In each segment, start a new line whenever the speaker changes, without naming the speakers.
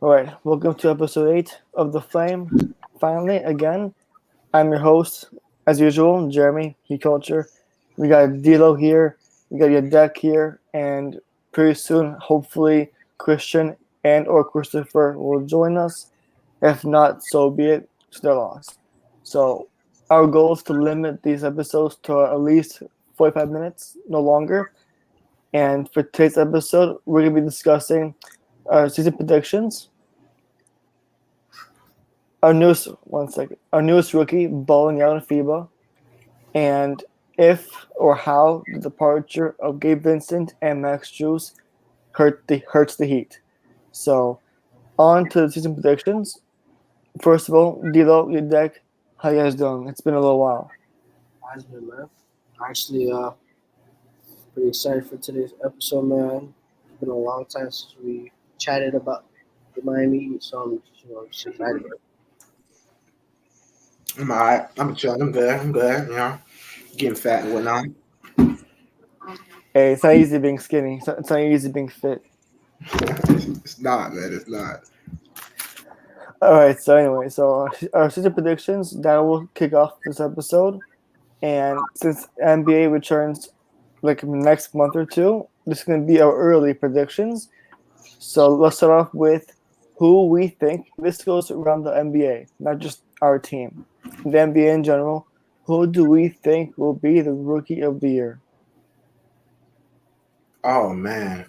All right, welcome to episode 8 of The Flame. Finally, again, I'm your host, as usual, Jeremy, He Culture. We got Dilo here, we got your deck here, and pretty soon, hopefully, Christian and or Christopher will join us. If not, so be it. It's their loss. So, our goal is to limit these episodes to at least 45 minutes, no longer. And for today's episode, we're going to be discussing our season predictions, our newest rookie balling out in FIBA, and if or how the departure of Gabe Vincent and Max Strus hurts the Heat. So on to the season predictions. First of all, D'Lo, your deck, how you guys doing? It's been a little while.
Has been, man. Actually, pretty excited for today's episode, man. It's been a long time since we chatted about the Miami Heat, so I'm just excited.
I'm alright. I'm chilling. I'm good. Getting fat and whatnot.
Hey, it's not easy being skinny. It's not easy being fit.
It's not, man. It's not.
All right. So anyway, our season predictions that will kick off this episode, and since NBA returns like next month or two, this is going to be our early predictions. So let's start off with who we think. This goes around the NBA, not just our team. The NBA in general. Who do we think will be the rookie of the year?
Oh man.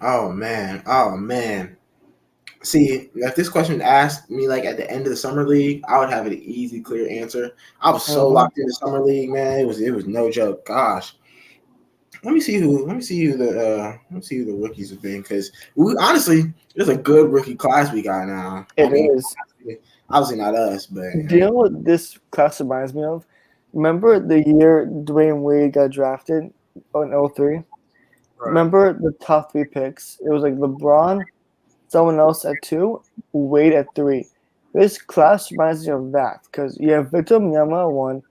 See, if this question asked me like at the end of the summer league, I would have an easy, clear answer. I was so locked into summer league, man. It was no joke. Gosh. Let me see who the rookies have been, because we honestly, there's a good rookie class we got now.
It is.
Obviously not us, but
Do you know what this class reminds me of? Remember the year Dwayne Wade got drafted in 2003?
Right.
Remember the top 3 picks? It was like LeBron, someone else at 2, Wade at 3. This class reminds me of that because you have Victor Wembanyama at 1,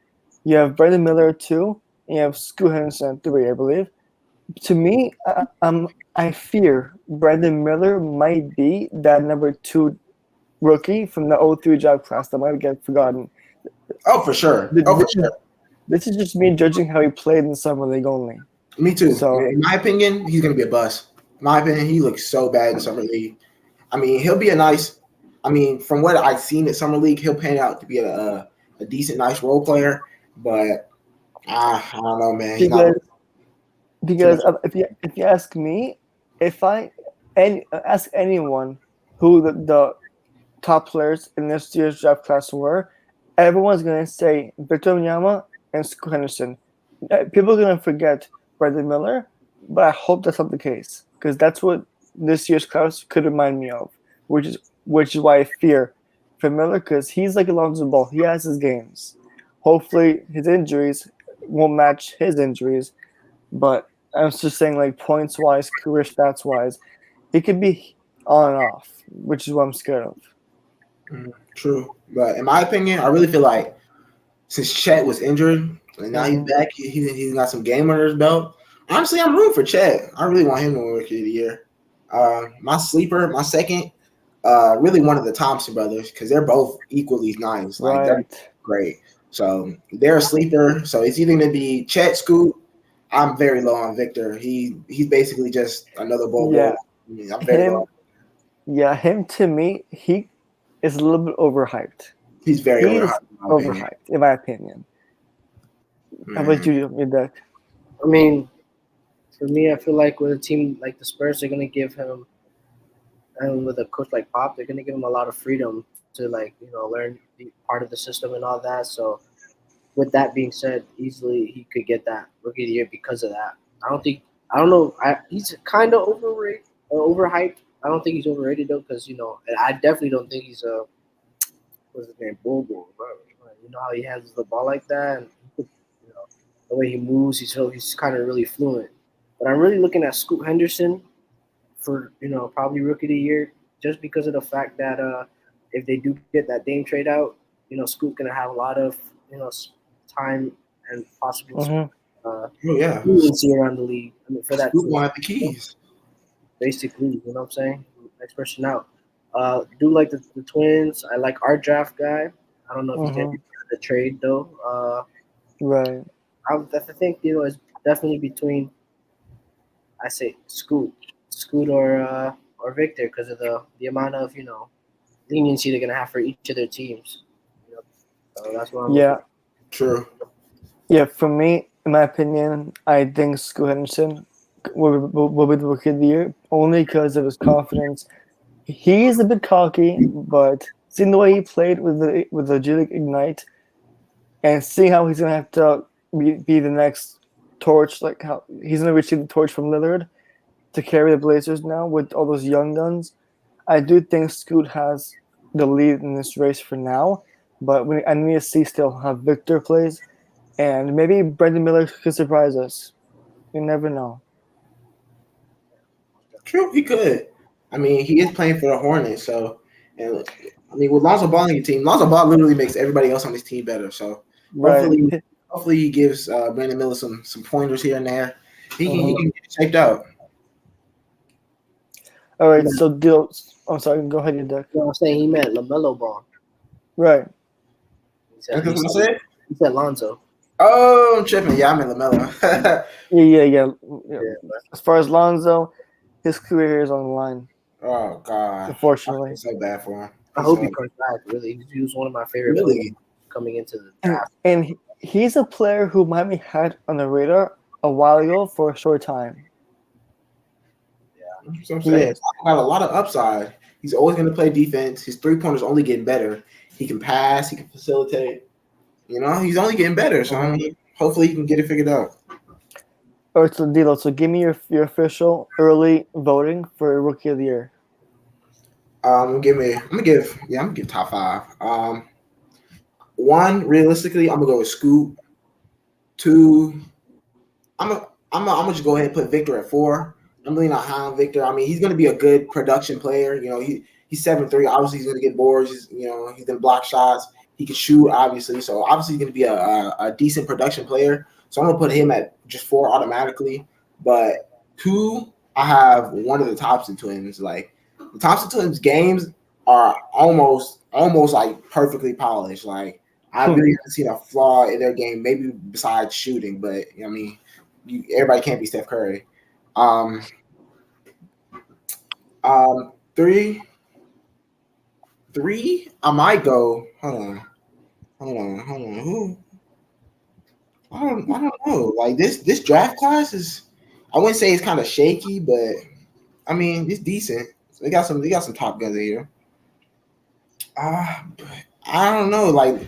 you have Brandon Miller at 2, and you have Scoot Henderson at 3, I believe. To me, I fear Brandon Miller might be that number 2 rookie from the 03 draft class that might get forgotten.
Oh, for sure.
This is just me judging how he played in the summer league only.
Me too.
So,
in my opinion, he's going to be a bust. In my opinion, he looks so bad in summer league. I mean, he'll be from what I've seen at summer league, he'll pan out to be a decent, nice role player. But I don't know, man.
Because if you ask me, if I ask anyone who the top players in this year's draft class were, everyone's going to say Victor Wembanyama and Scoot Henderson. People are going to forget Brandon Miller, but I hope that's not the case because that's what this year's class could remind me of, which is why I fear for Miller because he's like Alonzo Ball. He has his games. Hopefully his injuries won't match his injuries, but I'm just saying like points-wise, career stats-wise, he could be on and off, which is what I'm scared of.
True. But in my opinion, I really feel like since Chet was injured and now he's back, he's got some game under his belt. Honestly, I'm rooting for Chet. I really want him to win Rookie of the Year. My sleeper, my second, really one of the Thompson brothers because they're both equally nice. Like they're great. So they're a sleeper. So it's either going to be Chet, Scoot. I'm very low on Victor. He's basically just another ball.
Yeah.
I'm very low.
Yeah, him to me, he is a little bit overhyped.
He's very
overhyped, in my opinion. How about you, your deck?
I mean, for me, I feel like with a team like the Spurs, they're gonna give him, and with a coach like Pop, they're gonna give him a lot of freedom to learn, be part of the system and all that. So, with that being said, easily he could get that Rookie of the Year because of that. He's kind of overhyped. I don't think he's overrated though, because and I definitely don't think he's what's his name, Bull. You know how he handles the ball like that, and the way he moves, he's kind of really fluent. But I'm really looking at Scoot Henderson for probably Rookie of the Year, just because of the fact that if they do get that Dame trade out, Scoot's gonna have a lot of time and possible fluency around the league. I mean, for that,
Scoot wanted the keys.
Basically, you know what I'm saying? Next person out. Do like the Twins. I like our draft guy. I don't know if he's gonna be
Mhm.
part of the trade though.
Right.
I think it's definitely between I say Scoot or Victor because of the amount of leniency they're gonna have for each of their teams. You know, so that's what I'm looking.
Yeah.
True.
Yeah. For me, in my opinion, I think Scoot Henderson will be the rookie of the year only because of his confidence. He's a bit cocky, but seeing the way he played with the G League Ignite and seeing how he's gonna have to be the next torch, like how he's gonna receive the torch from Lillard to carry the Blazers now with all those young guns. I do think Scoot has the lead in this race for now, but I need to see still how Victor plays, and maybe Brendan Miller could surprise us. You never know.
True, he could. I mean, he is playing for the Hornets, so and I mean, with Lonzo Ball on your team, Lonzo Ball literally makes everybody else on his team better. So
Right.
hopefully he gives Brandon Miller some pointers here and there. He can get it shaped out.
All right. So deal. I'm sorry. Go ahead, you Dick.
I'm saying he meant LaMelo Ball.
Right.
He
That's
said, he
what I
said,
said.
he said Lonzo.
Oh, I'm tripping. Yeah, I'm in Lamelo.
Yeah.
Yeah, but
As far as Lonzo, his career here is on the line.
Oh God, I feel
Unfortunately.
so bad for him.
I hope he comes back. Really, he was one of my favorite players
Really.
coming into the
And
draft.
he's a player who Miami had on the radar a while ago for a short time.
That's what I'm
He
saying.
is.
He's got a lot of upside. He's always going to play defense. His 3-pointers only getting better. He can pass. He can facilitate. You know, he's only getting better. So I mean, hopefully he can get it figured out.
All right, so Dilo, so give me your official early voting for Rookie of the Year.
I'm gonna give top 5. One, realistically, I'm gonna go with Scoot. Two, I'm gonna just go ahead and put Victor at 4. I'm really not high on Victor. I mean, he's gonna be a good production player. You know, he's 7'3". Obviously, he's gonna get boards. He's gonna block shots. He can shoot, obviously. So obviously, he's gonna be a decent production player. So I'm gonna put him at just 4 automatically. But 2, I have one of the Thompson twins. Like the Thompson twins games are almost like perfectly polished. Like I really haven't seen a flaw in their game, maybe besides shooting. But I mean, everybody can't be Steph Curry. Um, 3, I might go. Hold on. Who? I don't know. Like this draft class is. I wouldn't say it's kind of shaky, but I mean it's decent. They got some top guns in here. But I don't know. Like,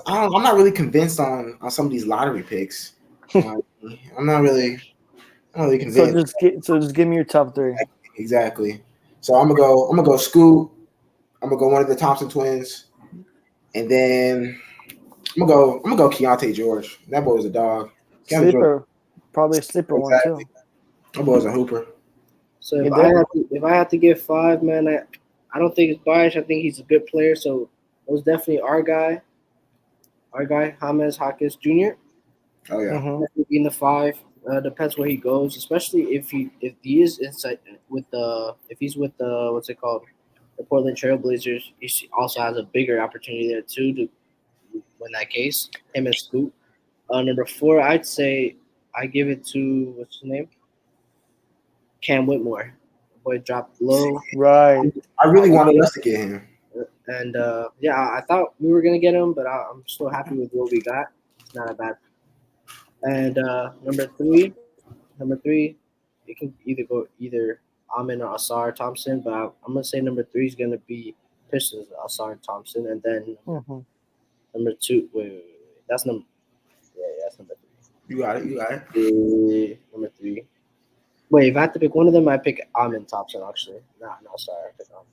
I'm not really convinced on some of these lottery picks. I'm not really
So
convinced.
just give me your top 3.
Exactly. So I'm gonna go Scoot. I'm gonna go one of the Thompson twins, and then I'm gonna go Keontae George. That boy's a dog. Keontae George.
Sleeper, probably a sleeper one
Exactly.
too.
That boy's a hooper.
So
You did?
if I had to give 5, man, I don't think it's biased. I think he's a good player. So it was definitely our guy James Hawkins Jr.
Oh yeah.
Definitely being the 5. Depends where he goes, especially if he is inside with the if he's with the what's it called, the Portland Trailblazers. He also has a bigger opportunity there too to win that case. Him and Scoot. Number 4, I'd say I give it to what's his name, Cam Whitmore. Boy dropped low,
Right.
I really wanted us to get him.
and yeah, I thought we were gonna get him, but I'm still happy with what we got. It's not a bad. And number three, it can either go either Amin or Asar Thompson, but I'm gonna say number 3 is gonna be Pistons Asar Thompson, and then
Mm-hmm.
number 2. Wait. That's number. Yeah, that's number 3.
You got it.
Number 3. Wait, if I had to pick one of them, I pick Amin Thompson. Actually, no, sorry, I pick Amin.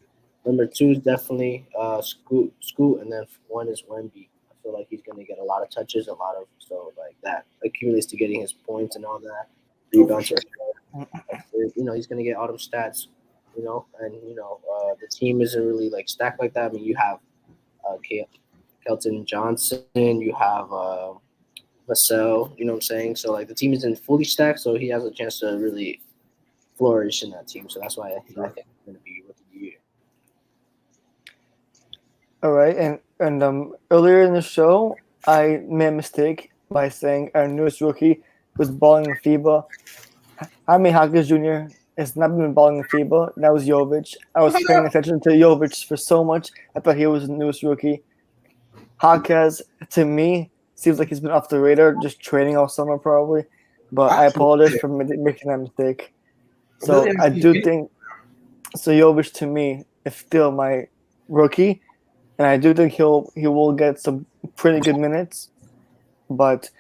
Number 2 is definitely Scoot, and then 1 is Wemby. I feel like he's gonna get a lot of touches, a lot of so like that accumulates to getting his points and all that. Rebounds, he's gonna get all them stats. And the team isn't really like stacked like that. I mean, you have Kelton Johnson, you have Vassell. You know what I'm saying? So like the team isn't fully stacked, so he has a chance to really flourish in that team. So that's why I think he's gonna be rookie of the year.
All right, and earlier in the show, I made a mistake by saying our newest rookie was balling in FIBA. Jaime Jaquez Jr. has not been balling in FIBA. That was Jovic. I was paying attention to Jovic for so much. I thought he was the newest rookie. Jaquez, to me, seems like he's been off the radar, just training all summer probably. But I apologize for making that mistake. So I do think so. Jovic to me is still my rookie, and I do think he will get some pretty good minutes. But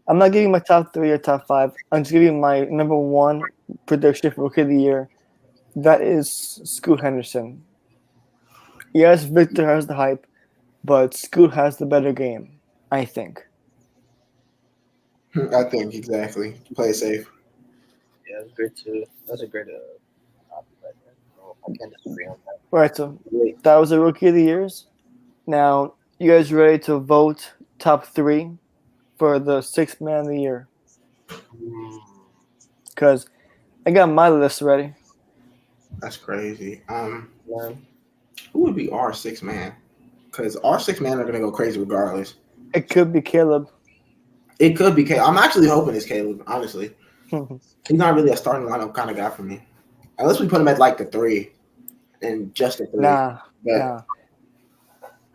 I'm not giving my top 3 or top 5. I'm just giving my number 1 prediction for rookie of the year. That is Scoot Henderson. Yes, Victor has the hype, but Scoot has the better game, I think.
I think exactly. Play it safe.
Yeah, it's great to. That's a great topic right there. So I can't disagree on that.
Right, so
Wait,
that was the rookie of the years. Now, you guys ready to vote top 3 for the 6th man of the year?
mm,
Because I got my list ready.
That's crazy.
man,
Who would be our 6 man? Because our 6 man are gonna go crazy regardless.
It could be Caleb.
It could be Caleb. I'm actually hoping it's Caleb. Honestly, he's not really a starting lineup kind of guy for me, unless we put him at like the 3 and just the 3.
Nah.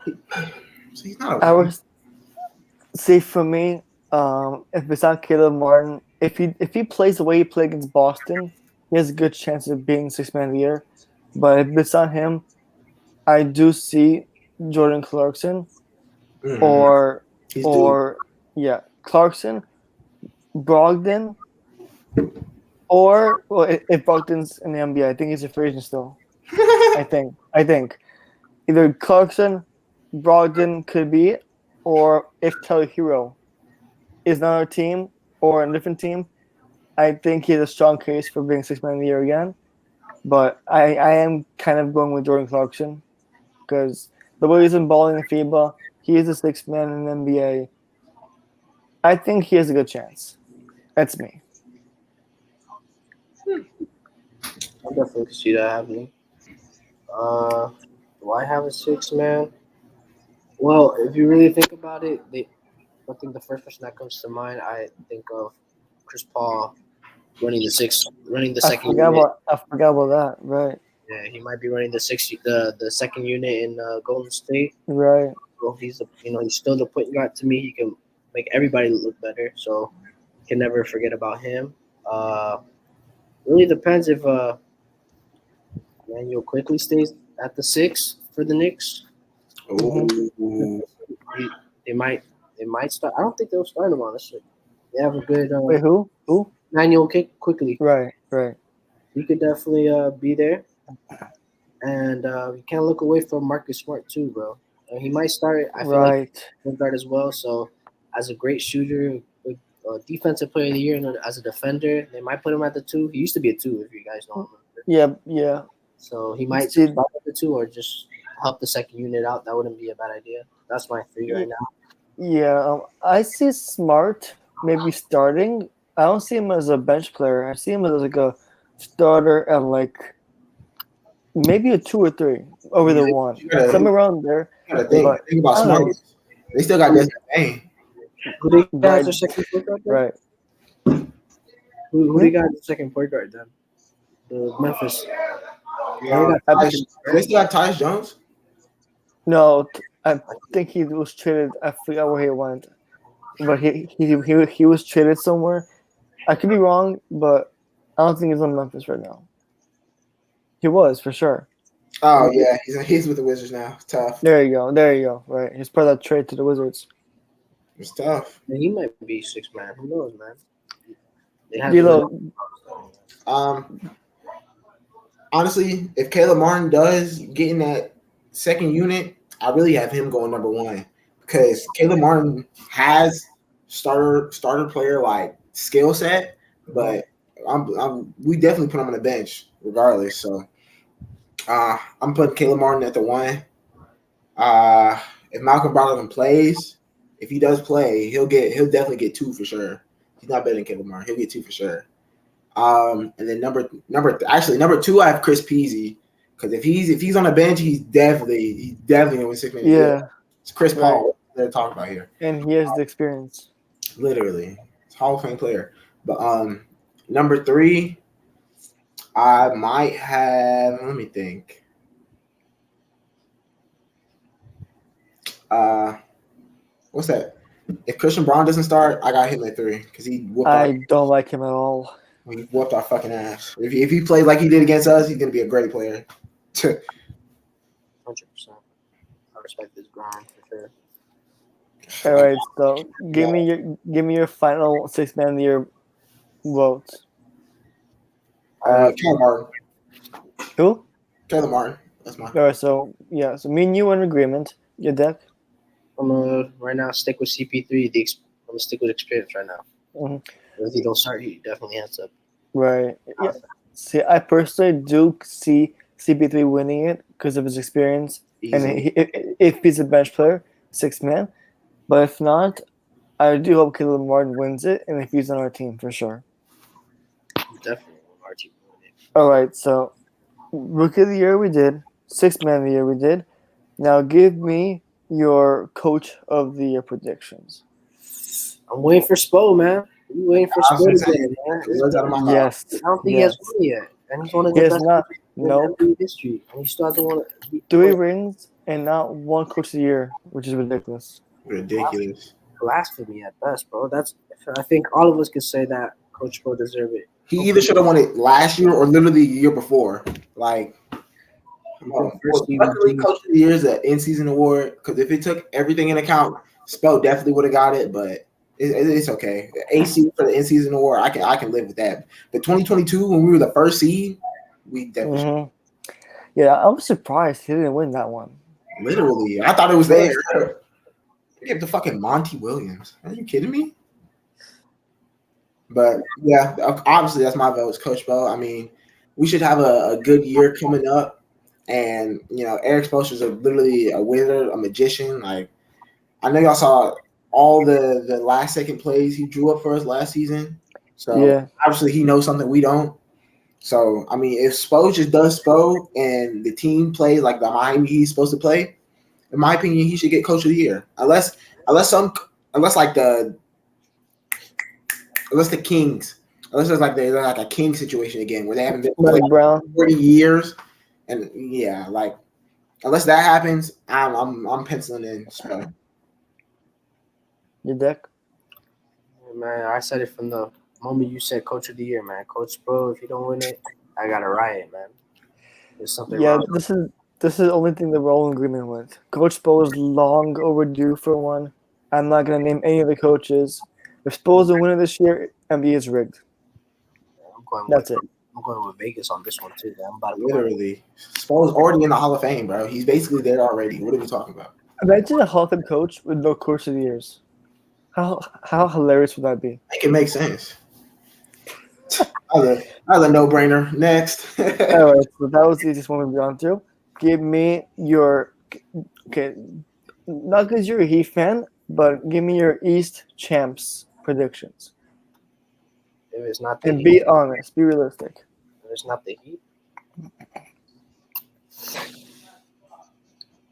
So he's not.
I would say for me, if it's not Caleb Martin, if he plays the way he played against Boston, he has a good chance of being 6th man of the year. But if it's not him, I do see Jordan Clarkson or Clarkson, Brogdon, or if Brogdon's in the NBA, I think he's a free agent still. I think either Clarkson, Brogdon could be it, or if Tyler Hero is not our team or a different team, I think he has a strong case for being 6th man of the year again. But I am kind of going with Jordan Clarkson because the way he's been balling in FIBA, he is a 6th man in the NBA. I think he has a good chance. That's me.
I definitely could see that happening. Do I have a 6 man? Well, if you really think about it, I think the first person that comes to mind, I think of Chris Paul running the second unit.
I forgot about that. Right.
Yeah, he might be running the second unit in Golden State.
Right.
So he's he's still the point guard to me. He can make everybody look better. So can never forget about him. Really depends if Manuel quickly stays at the 6 for the Knicks.
Ooh.
They might start. I don't think they'll start him honestly. They have a good
Wait, who?
Manuel quickly.
Right.
He could definitely be there, and you can't look away from Marcus Smart too, bro. He might start. I feel like point guard as well. So as a great shooter, defensive player of the year, and as a defender, they might put him at the 2. He used to be a 2, if you guys don't remember.
Yeah.
So he might start at the 2 or just help the second unit out. That wouldn't be a bad idea. That's my 3 right now.
Yeah, I see Smart maybe starting. I don't see him as a bench player. I see him as like a starter at like maybe a 2 or 3 over the 1, somewhere around there.
Think about Smart. They still got Desmond Bain.
Who they got as their second point guard?
Right.
Who they got as the second point guard then? The Memphis.
They still got Tyus Jones.
No, I think he was traded. I forgot where he went, but he was traded somewhere. I could be wrong, but I don't think he's on Memphis right now. He was for sure.
Oh yeah, he's with the Wizards now. It's tough.
There you go. Right, he's part of that trade to the Wizards.
It's tough.
And he might be 6 man. Who knows, man?
Honestly, if Caleb Martin does get in that second unit, I really have him going number 1 because Caleb Martin has starter player like skill set, but we definitely put him on the bench regardless. So I'm putting Caleb Martin at the 1. If Malcolm Brogdon plays, if he does play, he'll definitely get 2 for sure. He's not better than Caleb Martin. He'll get 2 for sure. And then number 2, I have Chris Peasy Because if he's on the bench, he's definitely gonna win 6 man.
Yeah,
It's Chris
right.
Paul they're talking about here.
And he has the experience.
Literally, it's Hall of Fame player. But number 3, I might have. Let me think. What's that? If Christian Braun doesn't start, I got him at 3 because he whooped our
I don't like him at all.
fucking ass. If he plays like he did against us, he's gonna be a great player.
100%. I respect this grind for sure.
All right, so give me your final 6 man of the year votes.
Caleb Martin.
Who?
Caleb Martin. That's mine.
All right, so me and you are in agreement. Your deck.
I'm gonna right now stick with CP3. I'm gonna stick with experience right now.
Mm-hmm.
If he don't start, he definitely has to.
Right. Yeah. See, I personally do see CP3 winning it because of his experience, and if he's a bench player, 6 man. But if not, I do hope Caleb Martin wins it, and if he's on our team for sure.
Definitely on our team.
All right, so Rookie of the Year we did, 6 man of the year we did. Now give me your Coach of the Year predictions.
I'm waiting for Spo, man. I'm waiting for Spo to get it, man.
Yes.
I don't think he has won yet, and he's one of the best
in
NBA history, and he still hasn't won.
3 rings and not 1 Coach of the Year, which is ridiculous.
Ridiculous.
Blasphemy at best, bro. I think all of us could say that Coach Spo deserved it.
He either should have won it last year or literally the year before. Like, luckily, Coach of the Year is an in-season award because if it took everything in account, Spell definitely would have got it. But it's okay. AC for the in-season award, I can live with that. But 2022, when we were the first seed, we definitely.
Mm-hmm. Yeah, I was surprised he didn't win that one.
Literally, I thought it was there. Give the fucking Monty Williams. Are you kidding me? But yeah, obviously that's my vote. It's Coach Bo. I mean, we should have a good year coming up, and Eric Spoelstra is literally a wizard, a magician. Like, I know y'all saw all the last second plays he drew up for us last season. So obviously he knows something we don't. So I mean, if Spo just does Spo and the team plays like the Miami he's supposed to play, in my opinion, he should get Coach of the Year. Unless the Kings, unless there's like a King situation again where they haven't been playing 40 years, and unless that happens, I'm penciling in. So.
Your deck?
Man, I said it from the moment you said Coach of the Year, man. Coach Spo, if you don't win it, I got a riot, man. There's something wrong.
This is the only thing that we're all in agreement with. Coach Spo is long overdue for one. I'm not going to name any of the coaches. If Spo's a winner this year, NBA is rigged. That's it.
I'm going with Vegas on this one too. I'm about to
literally. Spo's already in the Hall of Fame, bro. He's basically there already. What are we talking about?
Imagine a Hall of Fame coach with no Coach of the Years. How hilarious would that be?
It can make sense. Another no-brainer. Next.
All right, so that was the easiest one we've gone through. Give me your not because you're a Heat fan, but give me your East champs predictions.
If it's not the
and
Heat,
be honest, be realistic.
If it's not the Heat,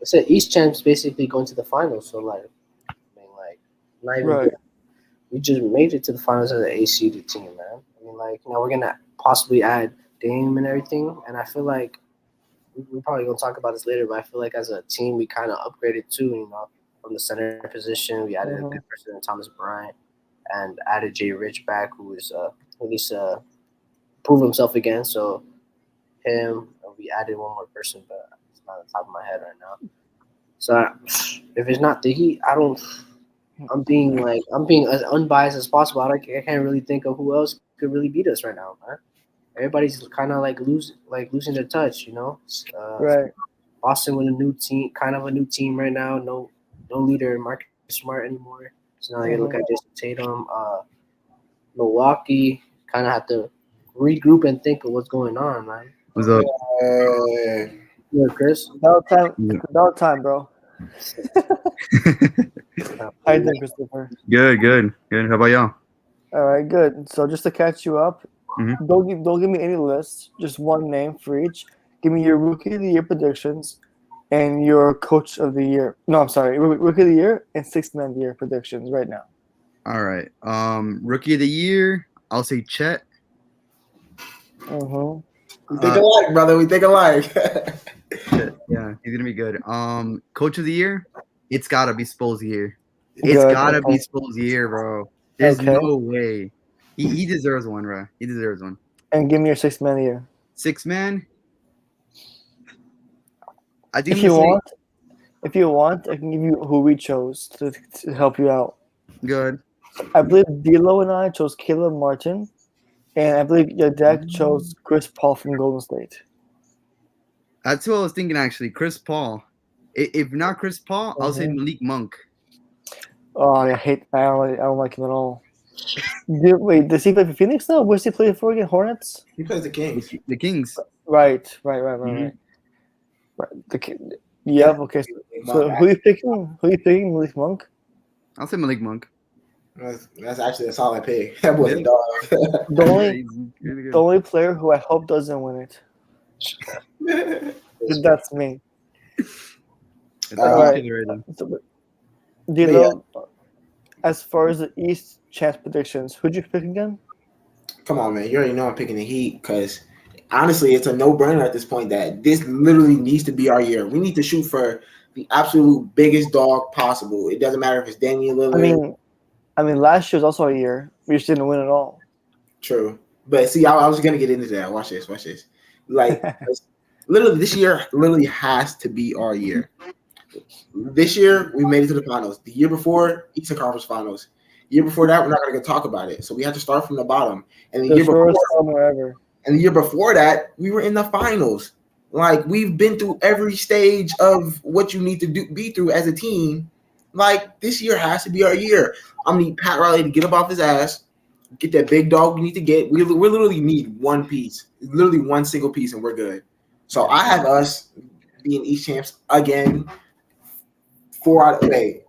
I said East champs basically going to the finals. So not even
right.
We just made it to the finals as an AC team, man. I mean, now we're gonna possibly add Dame and everything, and I feel like we're probably gonna talk about this later, but I feel like as a team we kind of upgraded too. From the center position, we added a good person in Thomas Bryant, and added Jay Rich back, who is at least prove himself again. So him, we added one more person, but it's not on the top of my head right now. So if it's not the Heat, I'm being as unbiased as possible. I can't really think of who else could really beat us right now, man. Everybody's kind of losing their touch,
right.
Boston with a new team right now. No leader, Marcus Smart anymore. So now I gotta look at Jason Tatum. Milwaukee kind of have to regroup and think of what's going on, man.
What's up?
Yeah, Chris.
About time, bro. How you doing, Christopher?
Good. How about y'all?
All right, good. So just to catch you up,
Mm-hmm.
don't give me any lists. Just one name for each. Give me your rookie of the year predictions and your coach of the year. No, I'm sorry, rookie of the year and sixth man of the year predictions right now.
All right. Rookie of the year, I'll say Chet.
Mm-hmm.
We think alike, brother. We think alike.
Chet, yeah, he's gonna be good. Coach of the year, it's gotta be Spo's year. It's
Good.
gotta be
Okay.
Spo's year, bro. There's
Okay.
no way. He deserves one, bro. He deserves one.
And give me your sixth man of the year.
Six man. I think
If
I'm gonna
you
say
want, if you want, I can give you who we chose to help you out.
good.
I believe D'Lo and I chose Caleb Martin, and I believe your deck chose Chris Paul from Golden State.
That's what I was thinking actually. Chris Paul. If not Chris Paul, I'll say
Mhm.
Malik Monk.
Oh, I don't like him at all. Wait, does he play for Phoenix now? Where's he play for again? Hornets?
He plays the Kings.
The Kings.
Right.
Mhm.
Right. Yep. Okay. So who you picking? Who you picking? Malik Monk.
I'll say Malik Monk.
That's actually a solid pick. That boy's a
Yeah.
dog.
The
Yeah,
only
he's really
the
good.
only player who I hope doesn't win it. That's me.
That's
All
a
right.
good killer right there.
So, D'Lo, as far as the East chance predictions, who'd you pick again?
Come on, man. You already know I'm picking the Heat because honestly, it's a no-brainer at this point that this literally needs to be our year. We need to shoot for the absolute biggest dog possible. It doesn't matter if it's Damian Lillard.
I mean, last year was also a year we just didn't win at all.
True. But see, I was gonna get into that. Watch this. Like literally this year literally has to be our year. This year we made it to the finals. The year before, Eastern Conference Finals. The year before that, we're not gonna talk about it. So we have to start from the bottom. And
The shortest summer ever.
the year before that, we were in the finals. Like we've been through every stage of what you need to be through as a team. Like this year has to be our year. I'm gonna need Pat Riley to get up off his ass, get that big dog we need to get. We literally need one piece, literally one single piece, and we're good. So I have us being East champs again. 4 out of wait.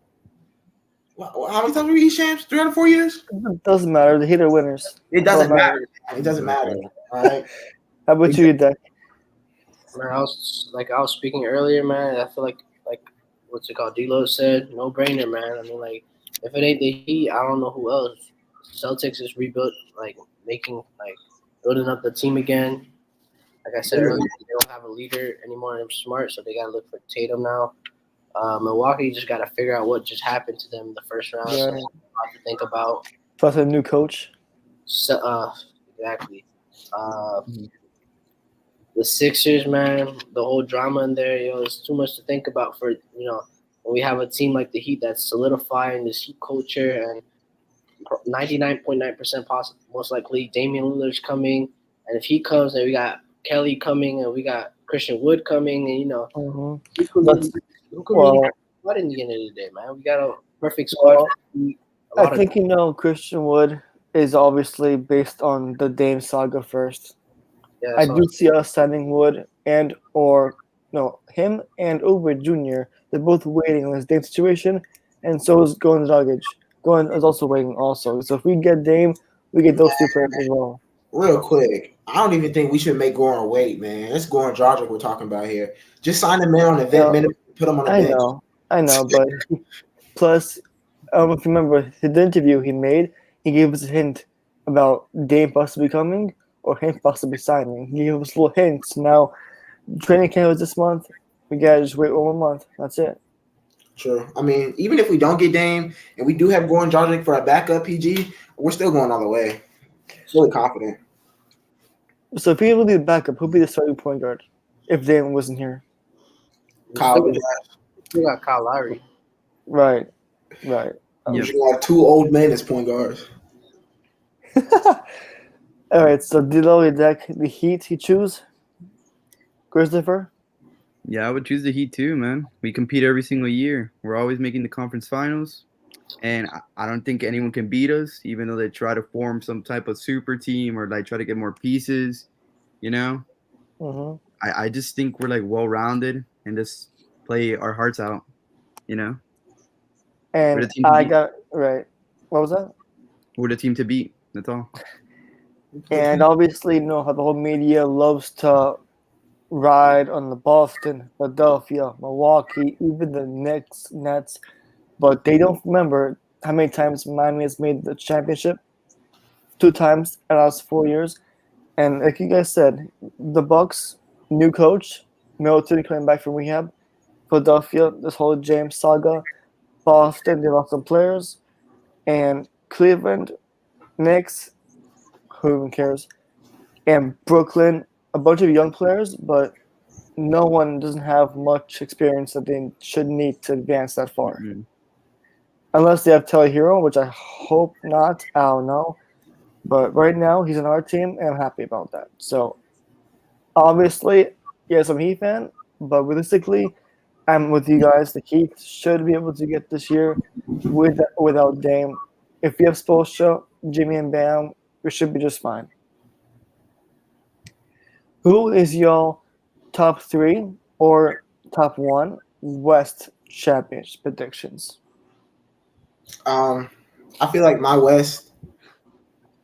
How many times were we East champs? 3 out of 4 years?
It doesn't matter. The Heat are winners.
It doesn't matter. It doesn't matter. All right.
How about you, Deck?
Man, I was speaking earlier, man. I feel like what's it called? D'Lo said, no brainer, man. I mean, like if it ain't the Heat, I don't know who else. Celtics is rebuilt, like building up the team again. Like I said earlier, they don't have a leader anymore. I'm smart, so they gotta look for Tatum now. Milwaukee just gotta figure out what just happened to them in the first round. So
Right.
a lot to think about.
Plus a new coach.
So, exactly. The Sixers, man, the whole drama in there, it's too much to think about for, when we have a team like the Heat that's solidifying this Heat culture and 99.9% possible, most likely Damian Lillard's coming. And if he comes, then we got Kelly coming and we got Christian Wood coming. And,
Mm-hmm.
who could really have what in the end of the day, man? We got a perfect squad.
I think Christian Wood is obviously based on the Dame saga first.
Yeah,
I do see us signing Wood him and Uber Jr. They're both waiting on this Dame situation, and so is Goran Dragic. Goran is also waiting also. So if we get Dame, we get those two players as well.
Real quick, I don't even think we should make Goran wait, man. It's Goran Dragic we're talking about here. Just sign the man on the vet minute, put him on the bench.
I know, but plus, I don't know if you remember the interview he made. He gave us a hint about Dame possibly coming or him possibly signing. He gave us little hints. Now, training camp was this month. We gotta just wait 1 more month. That's it.
True. I mean, even if we don't get Dame and we do have Goran Dragic for a backup PG, we're still going all the way. Really confident.
So if he will be the backup, who'll be the starting point guard if Dame wasn't here?
Kyle.
We got Kyle Lowry.
Right.
Yep.
You got 2 old men as point guards.
All right. So D'Lo, deck the Heat. He choose Christopher.
Yeah, I would choose the Heat too, man. We compete every single year. We're always making the conference finals, and I don't think anyone can beat us, even though they try to form some type of super team or like try to get more pieces.
Mm-hmm.
I just think we're like well rounded and just play our hearts out.
And I got right. What was that?
We're the team to beat. That's all.
And obviously, how the whole media loves to ride on the Boston, Philadelphia, Milwaukee, even the Knicks, Nets, but they don't remember how many times Miami has made the championship. 2 times in the last 4 years. And like you guys said, the Bucks, new coach, Middleton coming back from rehab, Philadelphia, this whole James saga, Boston, they lost some players, and Cleveland, Knicks, who even cares, and Brooklyn, a bunch of young players, but no one doesn't have much experience that they should need to advance that far.
Mhm.
Unless they have Taylor Hero, which I hope not. I don't know. But right now, he's on our team, and I'm happy about that. So, obviously, yes, I'm a Heat fan, but realistically, I'm with you guys. The Heat should be able to get this year without Dame. If we have Spoelstra, Jimmy, and Bam, we should be just fine. Who is your top three or top one West Champions predictions?
Um, I feel like my West.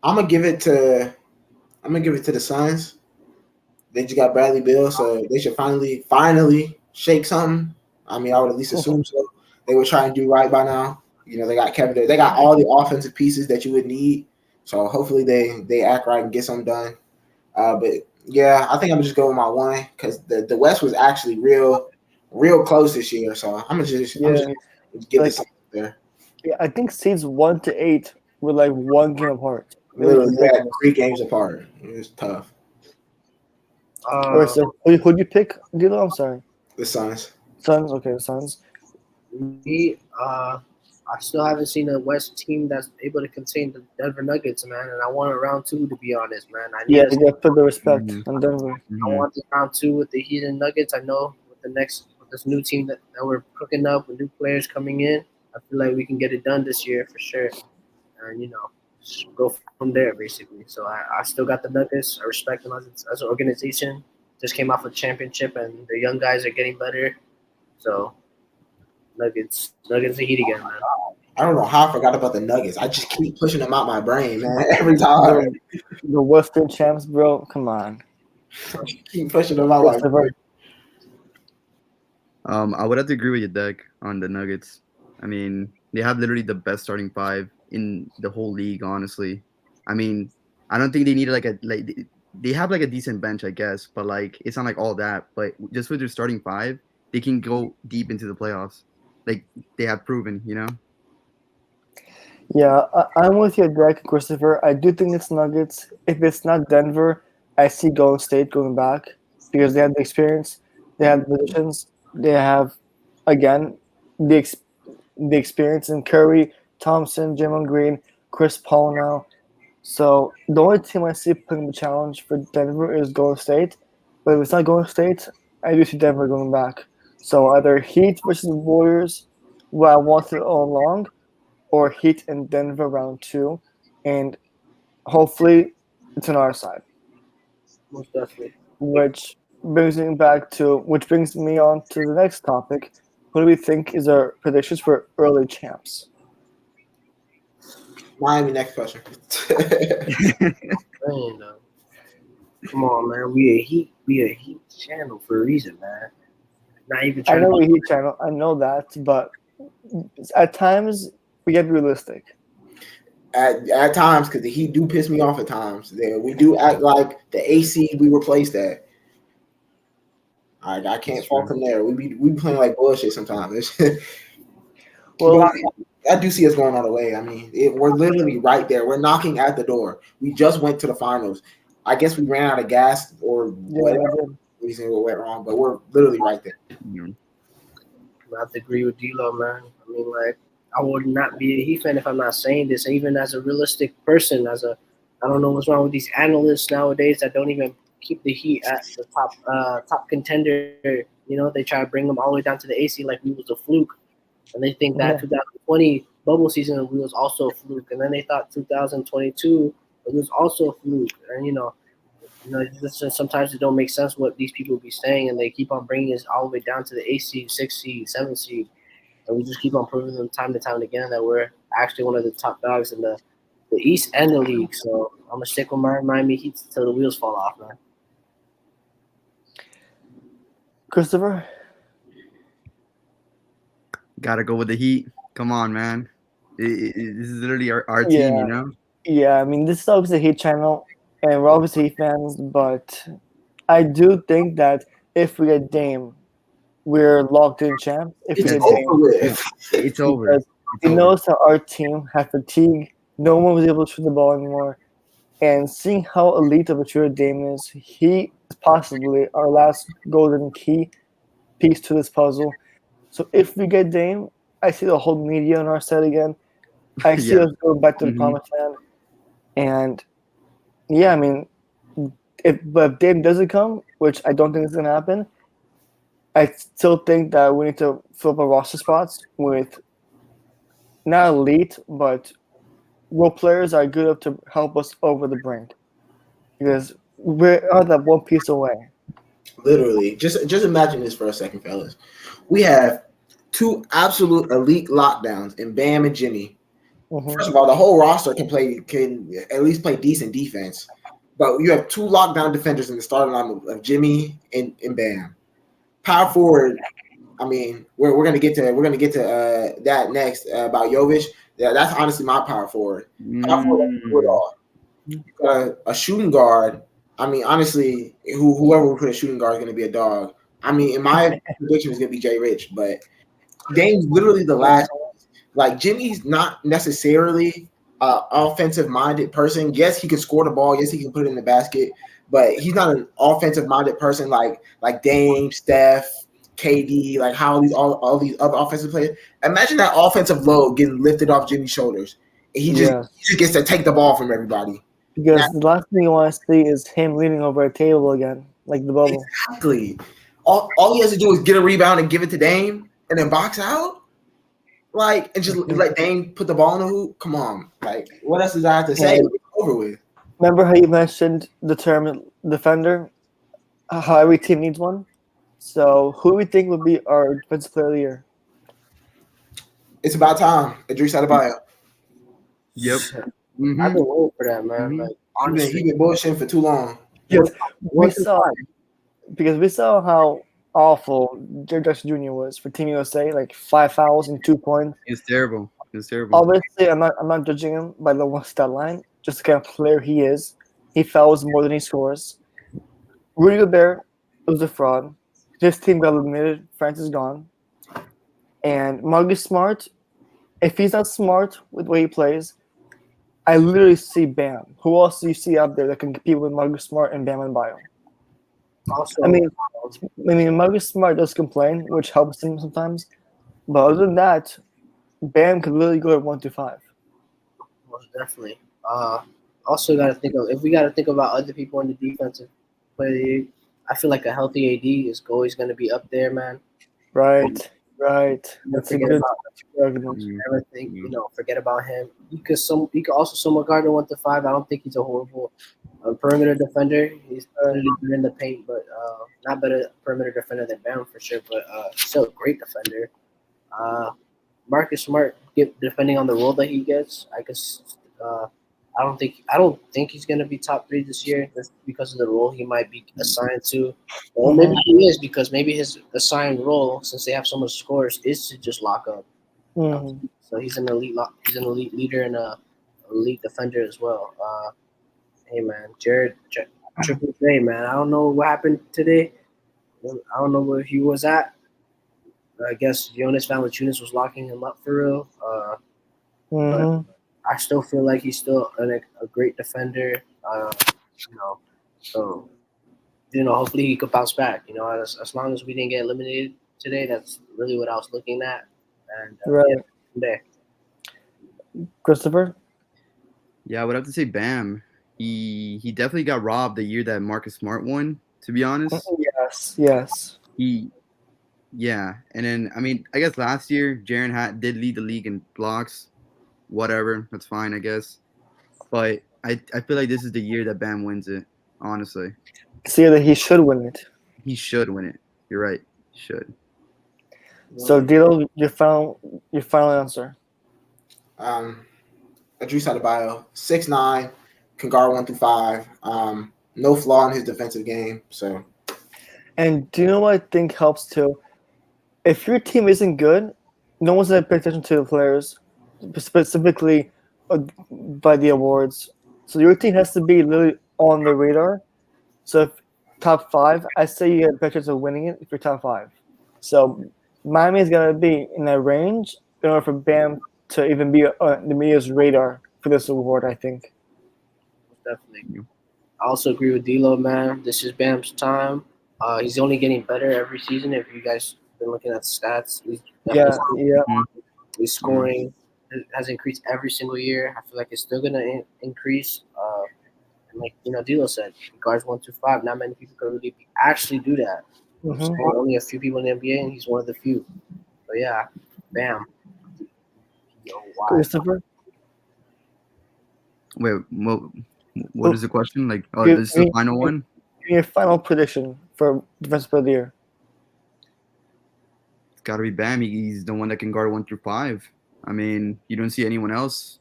I'm gonna give it to. I'm gonna give it to the Suns. They just got Bradley Beal, so they should finally shake something. I mean, I would at least assume so. They would try and do right by now. You know, they got Kevin. They got all the offensive pieces that you would need. So hopefully they act right and get something done. But yeah, I think I'm just going with my one because the West was actually real close this year. So I'm just
Yeah,
gonna give
like
this up there.
yeah, I think seeds 1 to 8 were like one game apart. It was
Literally, yeah,
ridiculous.
3 games apart. It was tough.
Or
Uh,
so, who'd you pick, Dilo? I'm sorry.
The Suns.
Suns. Okay, the Suns.
me, I still haven't seen a West team that's able to contain the Denver Nuggets, man. And I want a round two, to be honest, man. I need
Yeah,
us.
you got to put the respect
Mhm.
on Denver.
I want the round two with the Heat and Nuggets. I know with this new team that we're cooking up with new players coming in, I feel like we can get it done this year for sure. And just go from there basically. So I still got the Nuggets. I respect them as an organization. Just came off a championship, and the young guys are getting better. So Nuggets, the Heat again, man.
I don't know how I forgot about the Nuggets. I just keep pushing them out my brain, man. Every time.
The Western champs, bro. Come on,
Keep pushing them out my
Christopher.
brain.
I would have to agree with you, Deck, on the Nuggets. I mean, they have literally the best starting five in the whole league. Honestly, I mean, I don't think they need they have like a decent bench, I guess, but like it's not like all that. But just with their starting five, they can go deep into the playoffs. Like they have proven, you know.
Yeah, I'm with you, Greg, Christopher. I do think it's Nuggets. If it's not Denver, I see Golden State going back because they have the experience, they have the positions, they have, again, the ex- the experience in Curry, Thompson, Draymond Green, Chris Paul now. So the only team I see putting the challenge for Denver is Golden State. But if it's not Golden State, I do see Denver going back. So either Heat versus Warriors, where I wanted all along, or Heat in Denver round two, and hopefully it's on our side.
Most definitely.
Which brings me on to the next topic. What do we think is our predictions for early champs?
Miami, next question.
Man, come on, man. We a Heat channel for a reason, man. Not even
I
trying
know
to
we
be.
Heat channel, I know that, but at times we get realistic.
at times, because the Heat do piss me off at times. We do act like the AC we replaced that. I can't
That's
fault
true.
them there. We be playing like bullshit sometimes. But
Well,
I do see us going all the way. I mean, we're literally right there. We're knocking at the door. We just went to the finals. I guess we ran out of gas or
yeah,
whatever
we did.
reason we went wrong, but we're literally right there.
You
I have to agree with D'Lo, man. I mean, like, I would not be a Heat fan if I'm not saying this. Even as a realistic person, I don't know what's wrong with these analysts nowadays that don't even keep the Heat at the top contender. They try to bring them all the way down to the AC like we was a fluke, and they think that
Yeah.
2020 bubble season we was also a fluke, and then they thought 2022 it was also a fluke, and sometimes it don't make sense what these people be saying, and they keep on bringing us all the way down to the 8 seed, 6 seed, 7 seed, and we just keep on proving them time to time again that we're actually one of the top dogs in the East and the league. So I'm gonna stick with my Miami Heat till the wheels fall off, man.
Christopher?
Gotta go with the Heat. Come on, man. This is literally our team, you
Yeah,
know?
yeah. I mean, this is obviously a Heat channel, and we're obviously Heat fans, but I do think that if we get Dame, we're locked in champs. If we
It's
get
That's
Dame,
over
no,
with.
it's over.
because
It's
we
over.
noticed that our team had fatigue. No one was able to shoot the ball anymore. And seeing how elite of a shooter Dame is, he is possibly our last golden key piece to this puzzle. So if we get Dame, I see the whole media on our side again. I see
Yeah.
us going back to the
Hmm.
promised land. And yeah, I mean, if Dame doesn't come, which I don't think is gonna happen, I still think that we need to fill up our roster spots with not elite, but role players are good enough to help us over the brink. Because we're that one piece away.
Literally, just imagine this for a second, fellas. We have two absolute elite lockdowns in Bam and Jimmy.
Hmm.
First of all, the whole roster can at least play decent defense, but you have two lockdown defenders in the starting line of Jimmy and Bam. Power forward. I mean, we're gonna get to that next about Jovic. Yeah, that's honestly my power forward. Power forward that can do it
Mm.
all. A shooting guard. I mean, honestly, whoever we put a shooting guard is going to be a dog. I mean, in my prediction is going to be Jay Rich, but Dame's literally the last. Like Jimmy's not necessarily an offensive minded person. Yes, he can score the ball. Yes, he can put it in the basket, but he's not an offensive minded person like Dame, Steph, KD, like how all these other offensive players. Imagine that offensive load getting lifted off Jimmy's shoulders, and
Yes.
he just gets to take the ball from everybody.
Because the last thing you want to see is him leaning over a table again, like the bubble.
Exactly. All he has to do is get a rebound and give it to Dame and then box out. Like, and just
Mhm.
let Dame put the ball in the hoop. Come on. Like, what else does I have to say?
And
It's over with.
remember how you mentioned the term defender? How every team needs one? So who do we think would be our defensive player of the year?
It's about time. Idris Adebayo.
Yep.
I've
Hmm.
been waiting for that, man.
Hmm.
Like
He
honestly,
been bullshitting for too long.
Because we
one through
saw
five.
because we saw how awful Jared Jackson Jr. was for Team USA, like 5 fouls and 2 points.
It's terrible. It's terrible.
Obviously, I'm not judging him by the one stat line, just the kind of player he is. He fouls more than he scores. Rudy Gobert was a fraud. His team got eliminated. France is gone. And Marcus Smart, if he's not smart with the way he plays, I literally see Bam. Who else do you see out there that can compete with Marcus Smart and Bam and Bio? I
Also,
mean, Marcus Smart does complain, which helps him sometimes. But other than that, Bam could literally go at 1 to 5.
most definitely. Also, got to think of if we got to think about other people in the defensive play. I feel like a healthy AD is always going to be up there, man.
Right, right.
Never
That's a
forget
good
about
argument.
Mm.
everything. Forget about him. He could also somewhat guard a 1 to 5. I don't think he's a horrible perimeter defender. He's really good in the paint, but not better perimeter defender than Bam for sure. But still a great defender. Uh, Marcus Smart, depending on the role that he gets, I guess. I don't think he's gonna be top 3 this year just because of the role he might be assigned to. Well, maybe he is because maybe his assigned role, since they have so much scores, is to just lock up.
Mm-hmm.
So he's an elite. He's an elite leader and a elite defender as well. Hey man, Triple J man. I don't know what happened today. I don't know where he was at. I guess Jonas Valanciunas was locking him up for real. But
Mm-hmm.
I still feel like he's still a great defender. You know, so hopefully he could bounce back. As long as we didn't get eliminated today, that's really what I was looking at. And
Right.
yeah, from there.
Christopher?
Yeah, I would have to say Bam. He definitely got robbed the year that Marcus Smart won. To be honest,
Yes, yes.
he yeah, and then I mean I guess last year Jaren did lead the league in blocks. Whatever, that's fine I guess. But I feel like this is the year that Bam wins it. Honestly,
See that he should win it.
he should win it. You're right. He should.
So, Dilo, your final answer.
Um, Idris Adebayo, 6'9", can guard 1 through 5. No flaw in his defensive game. So
And do you know what I think helps too? If your team isn't good, no one's gonna pay attention to the players, specifically by the awards. So your team has to be literally on the radar. So if top five, I say you get a better chance of winning it if you're top five. So Miami is gonna be in that range in order for Bam to even be on the media's radar for this award. I think.
Definitely. I also agree with D'Lo, man. This is Bam's time. He's only getting better every season. If you guys been looking at the stats, he's
Yeah,
definitely
yeah.
his scoring has increased every single year. I feel like it's still gonna increase. And like D'Lo said, guards 1 through 5. Not many people can really actually do that.
hmm
Only a few people in the NBA, and he's one of the few. So yeah, Bam. Yo, why?
Christopher,
Wait, what is the question? Like, oh,
give
this is the
me,
final one.
give me your final prediction for Defensive Player of the Year.
It's got to be Bam. He's the one that can guard 1 through 5. I mean, you don't see anyone else